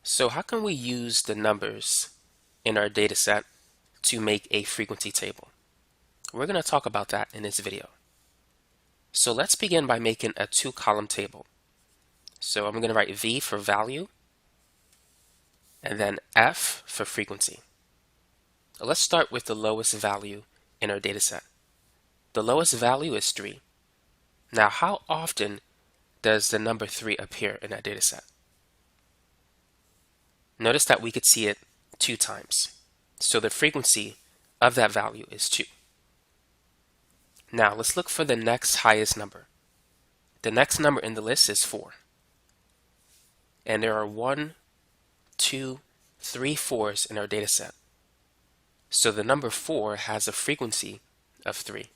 So how can we use the numbers in our data set to make a frequency table? We're going to talk about that in this video. So let's begin by making a two-column table. So I'm going to write V for value and then F for frequency. Let's start with the lowest value in our data set. The lowest value is 3. Now, how often does the number 3 appear in that data set? Notice that we could see it 2 times. So the frequency of that value is 2. Now let's look for the next highest number. The next number in the list is 4. And there are 1, 2, 3 4s in our data set. So the number 4 has a frequency of 3.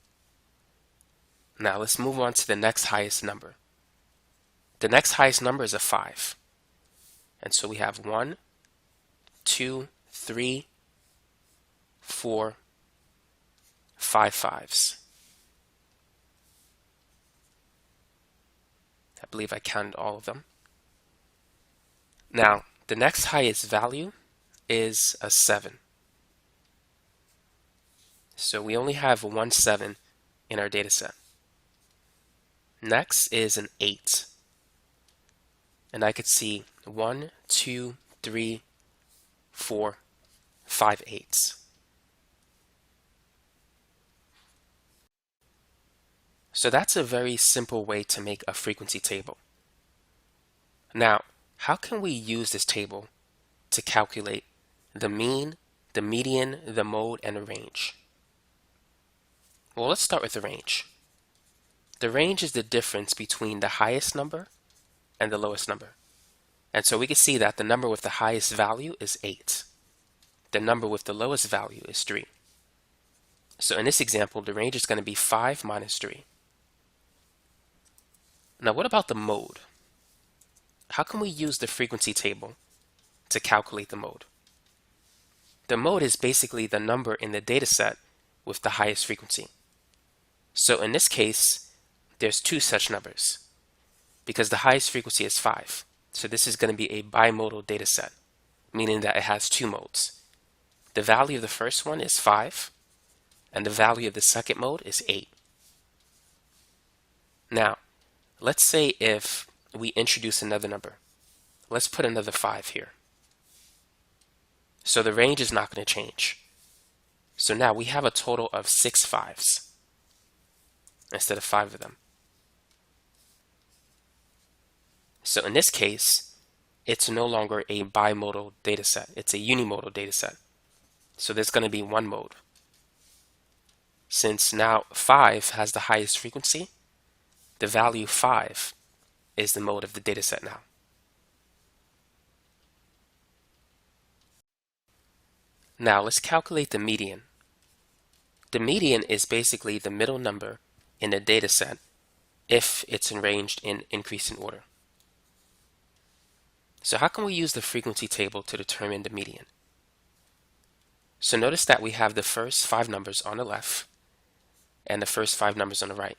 Now let's move on to the next highest number. The next highest number is a 5. And so we have 1, 2, 3, 4, 5 5s. I believe I counted all of them. Now, the next highest value is a 7. So we only have 1 7 in our data set. Next is an 8. And I could see 1, 2, 3, 4, 5 8s. So that's a very simple way to make a frequency table. Now, how can we use this table to calculate the mean, the median, the mode, and the range? Well, let's start with the range. The range is the difference between the highest number and the lowest number. And so we can see that the number with the highest value is 8. The number with the lowest value is 3. So in this example, the range is going to be 5 minus 3. Now what about the mode? How can we use the frequency table to calculate the mode? The mode is basically the number in the data set with the highest frequency. So in this case, there's 2 such numbers because the highest frequency is 5. So this is going to be a bimodal data set, meaning that it has 2 modes. The value of the first one is 5, and the value of the second mode is 8. Now, let's say if we introduce another number. Let's put another 5 here. So the range is not going to change. So now we have a total of 6 5s instead of 5 of them. So in this case, it's no longer a bimodal data set. It's a unimodal data set. So there's going to be one mode. Since now 5 has the highest frequency, the value 5 is the mode of the data set now. Now let's calculate the median. The median is basically the middle number in the data set if it's arranged in increasing order. So how can we use the frequency table to determine the median? So notice that we have the first 5 numbers on the left and the first 5 numbers on the right.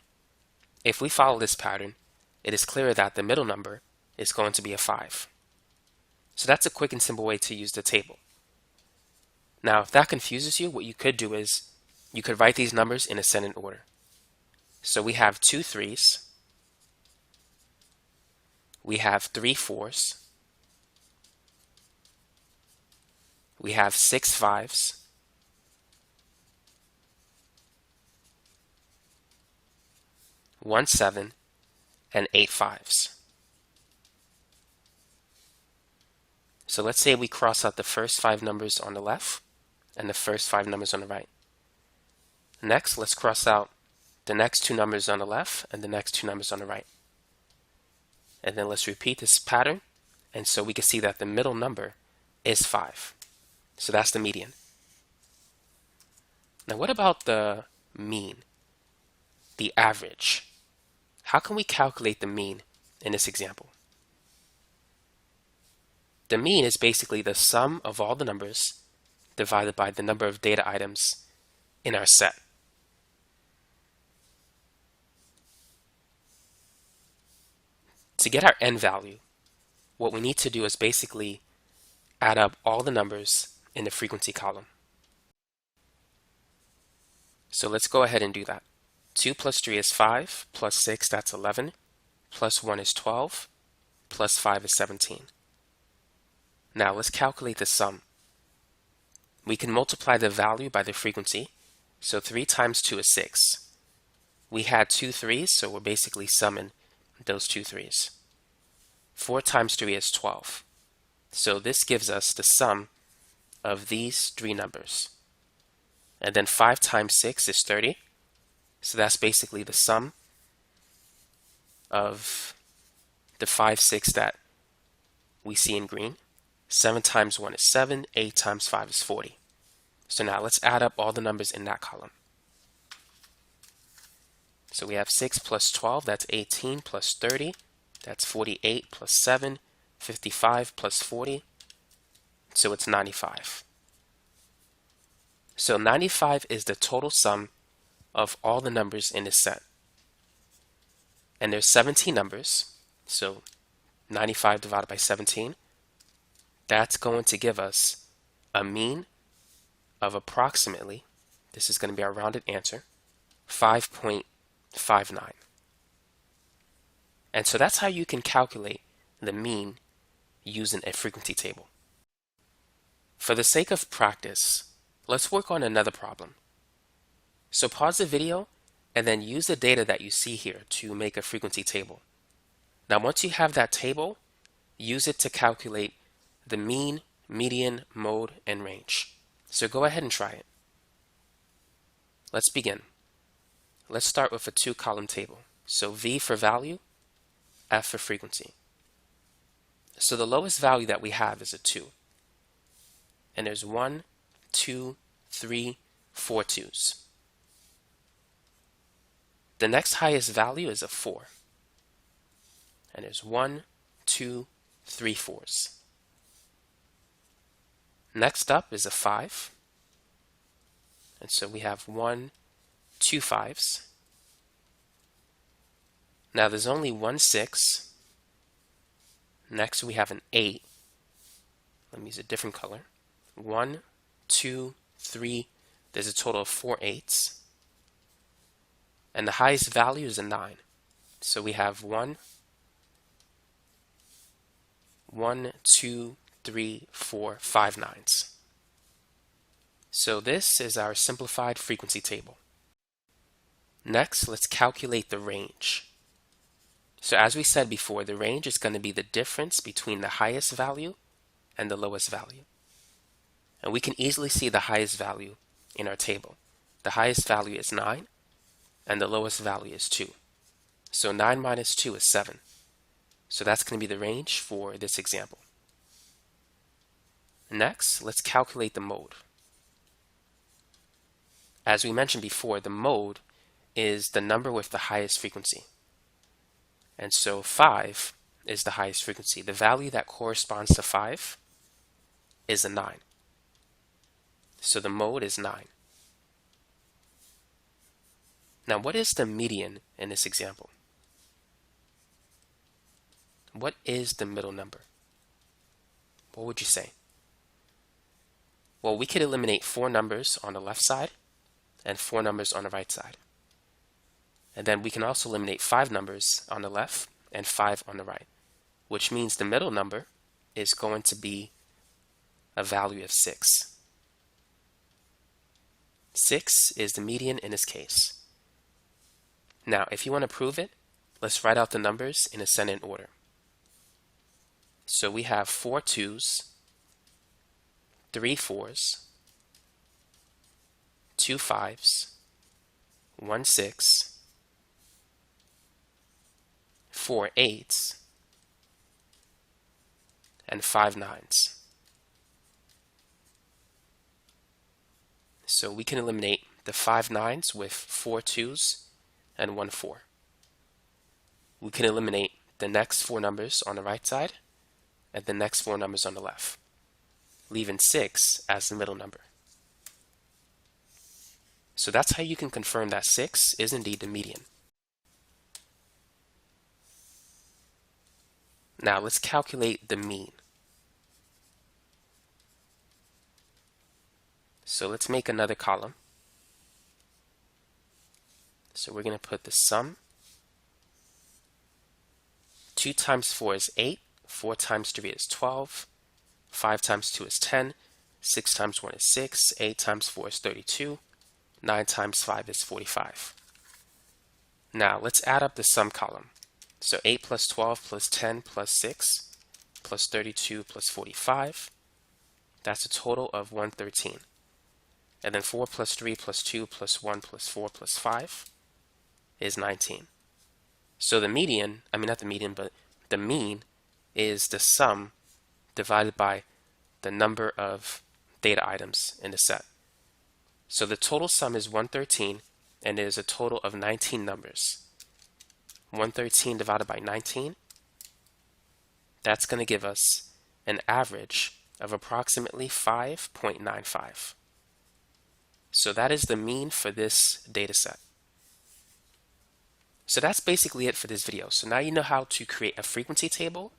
If we follow this pattern, it is clear that the middle number is going to be a 5. So that's a quick and simple way to use the table. Now, if that confuses you, what you could do is you could write these numbers in ascending order. So we have 2 3s, we have 3 4s, we have 6 5s, 1 7, and 8 5s. So let's say we cross out the first 5 numbers on the left and the first 5 numbers on the right. Next, let's cross out the next 2 numbers on the left and the next 2 numbers on the right. And then let's repeat this pattern, and so we can see that the middle number is 5. So that's the median. Now what about the mean, the average? How can we calculate the mean in this example? The mean is basically the sum of all the numbers divided by the number of data items in our set. To get our n value, what we need to do is basically add up all the numbers in the frequency column. So let's go ahead and do that. 2 plus 3 is 5, plus 6, that's 11, plus 1 is 12, plus 5 is 17. Now let's calculate the sum. We can multiply the value by the frequency, so 3 times 2 is 6. We had 2 3s, so we're basically summing those 2 3s. 4 times 3 is 12. So this gives us the sum of these 3 numbers. And then 5 times 6 is 30. So that's basically the sum of the 5, 6 that we see in green. 7 times 1 is 7. 8 times 5 is 40. So now let's add up all the numbers in that column. So we have 6 plus 12, that's 18, plus 30, that's 48, plus 7, 55, plus 40, so it's 95. So 95 is the total sum of all the numbers in this set. And there's 17 numbers, so 95 divided by 17, that's going to give us a mean of approximately, this is going to be our rounded answer, 5.59. And so that's how you can calculate the mean using a frequency table. For the sake of practice, let's work on another problem. So pause the video and then use the data that you see here to make a frequency table. Now once you have that table, use it to calculate the mean, median, mode, and range. So go ahead and try it. Let's begin. Let's start with a 2-column table. So V for value, F for frequency. So the lowest value that we have is a 2. And there's 1, 2, 3, 4 2s. The next highest value is a 4. And there's 1, 2, 3 4s. Next up is a 5. And so we have 1, 2 5s. Now there's only 1 6. Next we have an 8. Let me use a different color. 1, 2, 3. There's a total of 4 8s. And the highest value is a 9. So we have 1, 2, 3, 4, 5 9s. So this is our simplified frequency table. Next, let's calculate the range. So as we said before, the range is going to be the difference between the highest value and the lowest value. And we can easily see the highest value in our table. The highest value is 9, and the lowest value is 2. So 9 minus 2 is 7. So that's going to be the range for this example. Next, let's calculate the mode. As we mentioned before, the mode is the number with the highest frequency. And so 5 is the highest frequency. The value that corresponds to 5 is a 9. So the mode is 9. Now what is the median in this example? What is the middle number? What would you say? Well, we could eliminate 4 numbers on the left side and 4 numbers on the right side. And then we can also eliminate 5 numbers on the left and 5 on the right, which means the middle number is going to be a value of 6. 6 is the median in this case. Now, if you want to prove it, let's write out the numbers in ascending order. So we have 4 2s, 3 4s, 2 5s, 1 6, 4 8s, and 5 9s. So we can eliminate the 5 9s with 4 2s and 1 4. We can eliminate the next 4 numbers on the right side and the next 4 numbers on the left, leaving 6 as the middle number. So that's how you can confirm that 6 is indeed the median. Now let's calculate the mean. So let's make another column. So we're going to put the sum. 2 times 4 is 8, 4 times 3 is 12, 5 times 2 is 10, 6 times 1 is 6, 8 times 4 is 32, 9 times 5 is 45. Now let's add up the sum column. So 8 plus 12 plus 10 plus 6 plus 32 plus 45. That's a total of 113. And then 4 plus 3 plus 2 plus 1 plus 4 plus 5 is 19. So the median, not the median, but the mean is the sum divided by the number of data items in the set. So the total sum is 113, and it is a total of 19 numbers. 113 divided by 19, that's going to give us an average of approximately 5.95. So that is the mean for this data set. So that's basically it for this video. So now you know how to create a frequency table,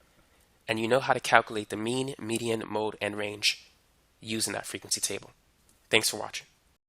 and you know how to calculate the mean, median, mode, and range using that frequency table. Thanks for watching.